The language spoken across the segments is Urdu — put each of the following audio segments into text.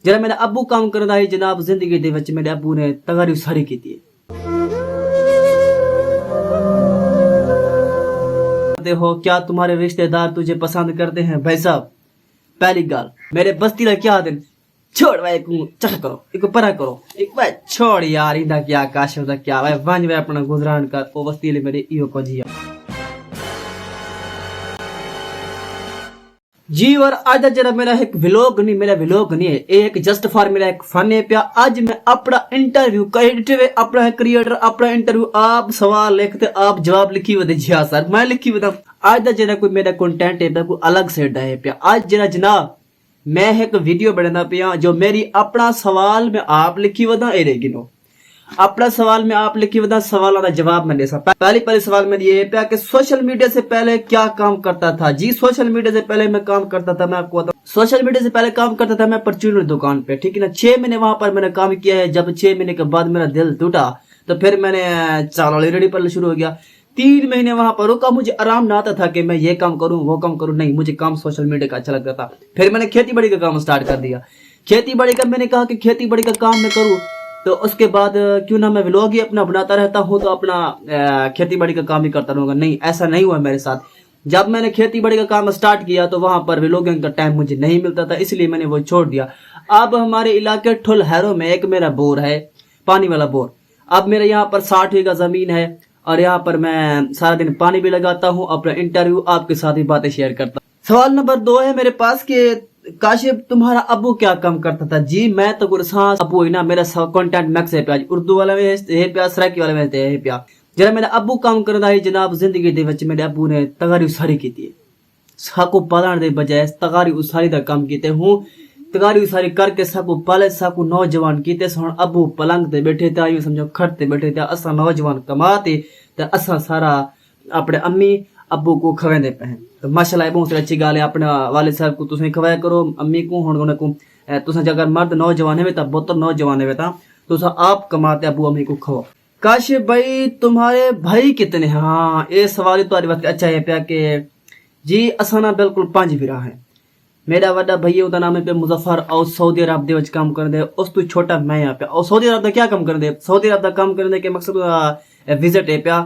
جب میرا ابو کام کرتا ہے جناب زندگی دے وچ میرے ابو نے تگاری ساری کی ہے ہو کیا تمہارے رشتہ دار تجھے پسند کرتے ہیں بھائی صاحب؟ پہلی گال میرے بستی کا کیا دن چھوڑ بھائی کو چک کرو ایک پرا کرو ایک بھائی چھوڑ یار اندا کیا کاش ہوتا کیا بھائی ونج بھائی اپنا گزران کر او بستی لے میرے ایو کو جی جی اور آج جڑا میرا ایک ویلوگ نہیں ہے ایک جسٹ فار میرا ایک فن ہے پیا آج میں اپنا انٹرویو کریڈٹ ہوئے اپنا کریٹر اپنا انٹرویو آپ سوال لکھتے آپ جواب لکھی ودے جی ہاں سر میں لکھی ودا آج دا جڑا کوئی میرا کنٹینٹ ہے کوئی الگ سیڈ ہے پیا آج جڑا جناب میں ایک ویڈیو بنانا پیا جو میری اپنا سوال میں آپ لکھی ودا اے رہے گنو اپنا سوال میں آپ لکھی ودا سوالوں کا جواب میں دے سا پہلی سوال میں یہ پیا کہ سوشل میڈیا سے پہلے کیا کام کرتا تھا جی سوشل میڈیا سے پہلے میں کام کرتا تھا میں آپ کو سوشل میڈیا سے پہلے کام کرتا تھا میں پرچون دکان پہ ٹھیک ہے نا 6 مہینے وہاں پر میں نے کام کیا ہے جب 6 مہینے کے بعد میرا دل ٹوٹا تو پھر میں نے چال والی ریڈی پر شروع ہو گیا 3 مہینے وہاں پر رکا مجھے آرام نہ آتا تھا کہ میں یہ کام کروں وہ کام کروں نہیں مجھے کام سوشل میڈیا کا اچھا لگتا تھا پھر میں نے کھیتی باڑی کا کام سٹارٹ کر دیا کھیتی باڑی کا میں نے کہا کہ کھیتی باڑی کا کام میں کروں تو اس کے بعد کیوں نہ میں ولاگ ہی اپنا بناتا رہتا ہوں تو اپنا کھیتی باڑی کا کام ہی کرتا رہوں گا نہیں ایسا نہیں ہوا میرے ساتھ جب میں نے کھیتی باڑی کا کام سٹارٹ کیا تو وہاں پر ولاگنگ کا ٹائم مجھے نہیں ملتا تھا اس لیے میں نے وہ چھوڑ دیا اب ہمارے علاقے ٹھل ہیرو میں ایک میرا بور ہے پانی والا بور اب میرے یہاں پر 60 بیگھہ زمین ہے اور یہاں پر میں سارا دن پانی بھی لگاتا ہوں اپنا انٹرویو آپ کے ساتھ ہی باتیں شیئر کرتا ہوں سوال نمبر 2 ہے میرے پاس کہ کاشف تمہارا ابو کیا کام کرتا تھا جی میں تو گرسان ابو ہی نا میرا کنٹینٹ میکس ہے پیا اردو والا میں ہے پیا سرائکی والا میں ہے پیا جب میرا ابو کام کرتا ہے جناب زندگی دے وچ میرے ابو نے تگاری اساری کی ہے ساکو پالن دے بجائے تگاری اساری دا کام کیتے ہوں تگاری اساری کر کے ساکو پالے ساکو نوجوان کیتے سن ابو پلنگ تے بیٹھے تے یوں سمجھو کھٹ تے بیٹھے تے اساں نوجوان کماتے تے اساں سارا اپنے امی ابو کو کھویندے پے ہیں تو ماشاءاللہ بہت اچھی گل ہے اپنے والد صاحب کو تسیں کھوایا کرو امی کو ہن کو تساں اگر مرد نوجوان ہے تا بہتر نوجوان ہے تا تساں آپ کماتے ابو امی کو کھواؤ کاشف بھائی تمہارے بھائی کتنے ہیں ہاں اے سوال تہاڈے واسطے اچھا ہے پیا کہ جی اساں نا بالکل 5 بھرا ہیں میرا وڈا بھائی اوندا نام ہے پہ مظفر او سعودی عرب دے وچ کام کردے اس تو چھوٹا میں ہاں پیا او سعودی عرب دا کیا کام کردے سعودی عرب دا کام کردے کہ مقصد وزٹ ہے پیا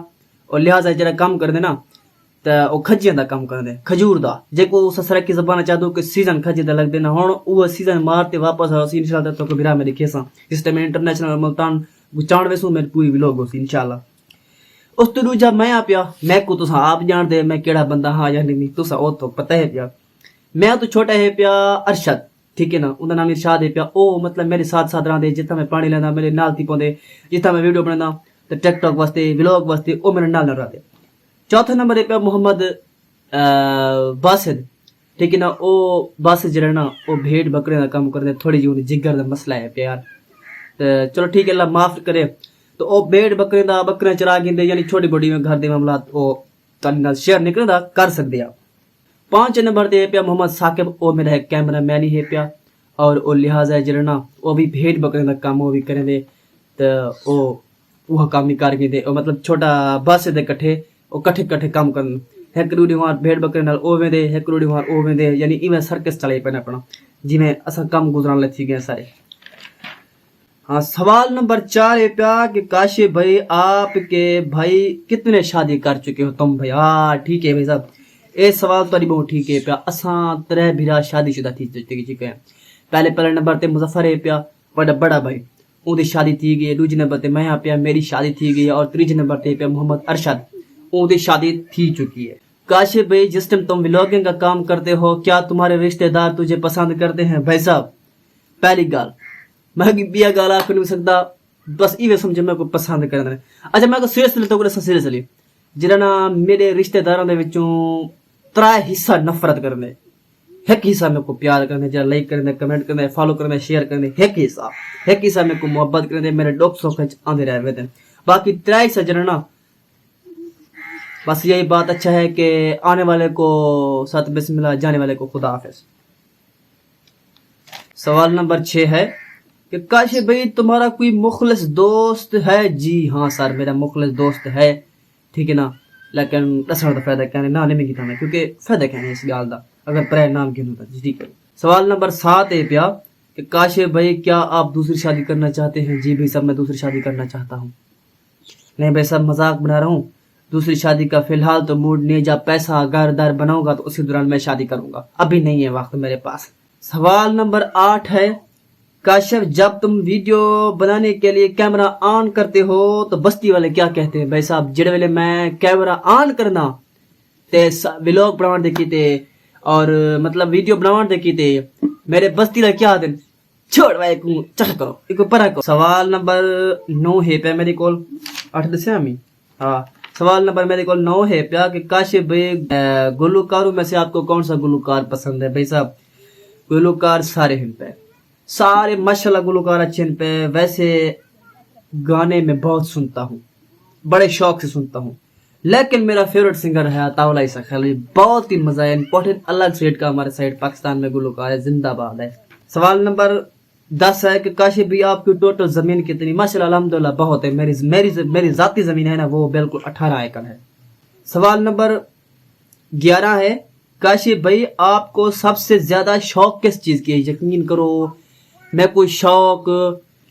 اور لہذا جڑا کام کردے نا تے او کھجیاں دا کام کردے کھجور دا جے کو سرکی زبان چا دو کہ سیزن کھجے دا لگدے نا ہن او سیزن مارتے واپس اسی انشاءاللہ تو بھرا میں دکھیساں اس ٹائم انٹرنیشنل ملتان چاند ویسو میں پوری ولاگ ہوسی انشاءاللہ اس تو دوجا میں آ پیا میں کو تساں آپ جان دے میں کیڑا بندہ ہاں یا نہیں تساں او تو پتہ ہے پیا میں تو چھوٹا ہے پیا ارشد ٹھیک ہے نا اوندا نام ارشاد ہے پیا او مطلب میرے ساتھ رہندے جتھا میں پانی لیندا میرے نال تھی پوندے جتھا میں ویڈیو بنانا تے ٹک ٹاک واسطے ولاگ واسطے او میرے نال رہندے چوتھا نمبر ہے پیا محمد باسد ٹھیک ہے نا او باسد جڑا نا او بھیڑ بکرے دا کام کردے تھوڑی جی جگر دا مسئلہ ہے پیا یار تے چلو ٹھیک ہے اللہ معاف کرے تو او بھیڑ بکرے دا بکرے چرا گیندے یعنی چھوٹی بڑی میں گھر دے معاملات او تن نال شیئر نکلدا کر سکدے آپ 5 نمبر تے پیا محمد ثاقب او میرا ایک کیمرہ مین ہی ہے پیا اور او لہذا جڑا نا او بھی بھیڑ بکرے دا کام او بھی کرے دے تے او وہ کام نہیں کر گئے او مطلب چھوٹا بس دے کٹھے او کٹھے کام کرن ایک روڑی وہاں بھیڑ بکرے نال او ویندے ایک روڑی وہاں او ویندے یعنی ایویں سرکس چلے پے اپنا جویں اساں کام گزران لتھی گئے سارے ہاں سوال نمبر 4 ہے پیا کہ کاشف بھائی آپ کے بھائی کتنے شادی کر چکے ہو تم بھائی ہاں ٹھیک ہے بھائی صاحب اے سوال تو بہت ٹھیک ہے پیا اساں 3 بھرا شادی شدہ تھی چکے ہیں پہلے نمبر تے مظفر ہے پیا بڑا بھائی اون دی شادی تھی گئی دوسرے نمبر تے میں پیا میری شادی تھی گئی اور تیسرے نمبر تے پیا محمد ارشد اون دی شادی تھی چکی ہے کاشف بھائی جس ٹائم تم ولاگنگ کا کام کرتے ہو کیا تمہارے رشتہ دار تجھے پسند کرتے ہیں بھائی صاحب پہلی گال میں بیا گالا آخ نہیں سکتا بس ایویں سمجھے میں کو پسند کرنا اچھا میں کو سیریسلی تو سیریسلی جڑا نا میرے رشتہ داراں دے وچوں 3 حصہ نفرت کرنے ایک حصہ میں کو پیار کرنے جڑا لائک کرنے کمنٹ کرنے فالو کرنے شیئر کرنے ایک حصہ میں کو محبت کرنے میرے ڈوک سوکھ آندے رہے ہوئے باقی 3 حصہ جڑا نا بس یہی بات اچھا ہے کہ آنے والے کو ساتھ بسم اللہ جانے والے کو خدا حافظ سوال نمبر 6 ہے کہ کاشف بھائی تمہارا کوئی مخلص دوست ہے جی ہاں سر میرا مخلص دوست ہے ٹھیک ہے نا لیکن دسن دا فائدہ کہنے نہ نہیں کیتا میں کیونکہ فائدہ کہنے اس گال دا اگر پرے نام گنو تا ٹھیک ہے سوال نمبر 7 ہے پیا کہ کاشف بھائی کیا آپ دوسری شادی کرنا چاہتے ہیں؟ جی بھائی صاحب میں دوسری شادی کرنا چاہتا ہوں. نہیں بھائی صاحب مذاق بنا رہا ہوں, دوسری شادی کا فی الحال تو موڈ نہیں, جب پیسہ گھر دار بناؤں گا تو اسی دوران میں شادی کروں گا, ابھی نہیں ہے وقت میرے پاس. سوال نمبر 8 ہے, کاشف جب تم ویڈیو بنانے کے لیے کیمرہ آن کرتے ہو تو بستی والے کیا کہتے ہیں؟ بھائی صاحب جڑے ویلے میں کیمرہ آن کرنا تے ولاگ بناون دے کیتے اور مطلب ویڈیو بناون دے کیتے میرے بستی والے کیا دن چھوڑ بھائی کو چک کرو ایک پرا کو. سوال نمبر 9 ہے پہ میرے کول 8 دسیا میں. ہاں سوال نمبر میرے کول 9 ہے پیا کہ کاشف بھائی گلوکاروں میں سے آپ کو کون سا گلوکار پسند ہے؟ بھائی صاحب گلوکار سارے ہیں پہ, سارے ماشاءاللہ گلوکار اچھے ہیں پہ. ویسے گانے میں بہت سنتا ہوں, بڑے شوق سے سنتا ہوں, لیکن میرا فیوریٹ سنگر ہے عطا اللہ عیسیٰ خیل, بہت ہی مزہ ہے. امپورٹنٹ الگ سٹیٹ کا ہمارے سائڈ پاکستان میں گلوکار ہے, زندہ باد ہے. سوال نمبر 10 ہے کہ کاشف بھی آپ کی ٹوٹل زمین کتنی؟ ماشاءاللہ الحمدللہ بہت ہے. میری ذاتی زمین ہے نا وہ بالکل 18 ایکڑ ہے. سوال نمبر 11 ہے, کاشف بھائی آپ کو سب سے زیادہ شوق کس چیز کی ہے؟ یقین کرو میں کوئی شوق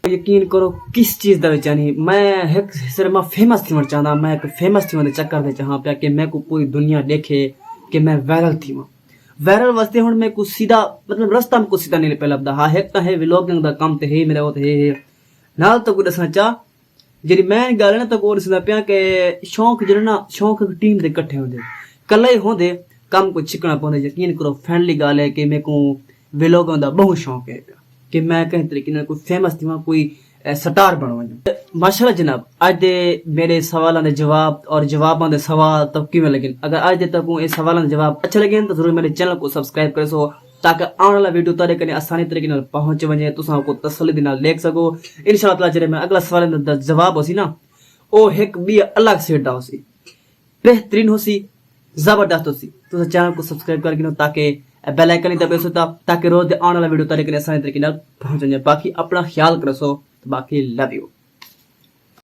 یقین کرو کس چیز دا چاہنی میں ایک سرما فیمس تھی چاہنا, میں ایک فیمس تھی دے چکر دے چاہاں پیا کہ میں کو پوری دنیا دیکھے کہ میں وائرل تھی. وائرل واسطے ہن میں کو سیدھا مطلب رستہ میں کو سیدھا نہیں پہ لبدا. ہاں ایک تا ہے ولاگنگ دا کام تے ہے میرا وہ تے ہے نال تو کو دسنا چاہ جڑی میں گل ہے نا تو کو دسنا پیا کہ شوق جڑا نا شوق ٹیم دے اکٹھے ہوندے کلے ہوندے کام کو چکنا پوندے. یقین کرو فرینڈلی گل ہے کہ میں کو ولاگاں دا بہت شوق ہے کہ میں کہیں طریقے نال کوئی فیمس تھی کوئی سٹار بنواں. ماشاءاللہ جناب اج دے میرے سوالاں دے جواب اور جواباں دے سوال تو کیویں لگے؟ اگر اج دے تک اے سوالاں دے جواب اچھے لگے تو ضرور میرے چینل کو سبسکرائب کرے سو تاکہ آنے والا ویڈیو تارے کنے آسانی طریقے نال پہنچ ونجے, تساں کو تسلی دے نال دیکھ سکو. انشاءاللہ تعالی جڑے میں اگلا سوال دا جواب ہوسی نا او ایک بھی الگ سیٹ دا ہوسی, بہترین ہوسی, زبردست ہوسی. تو چینل کو سبسکرائب کر کے تاکہ بیل آئیکن دبے سو تاکہ روز دے آنے والا ویڈیو تارے کنے آسانی طریقے نال پہنچ ونجے. باقی اپنا خیال کرو سو, باقی لو یو.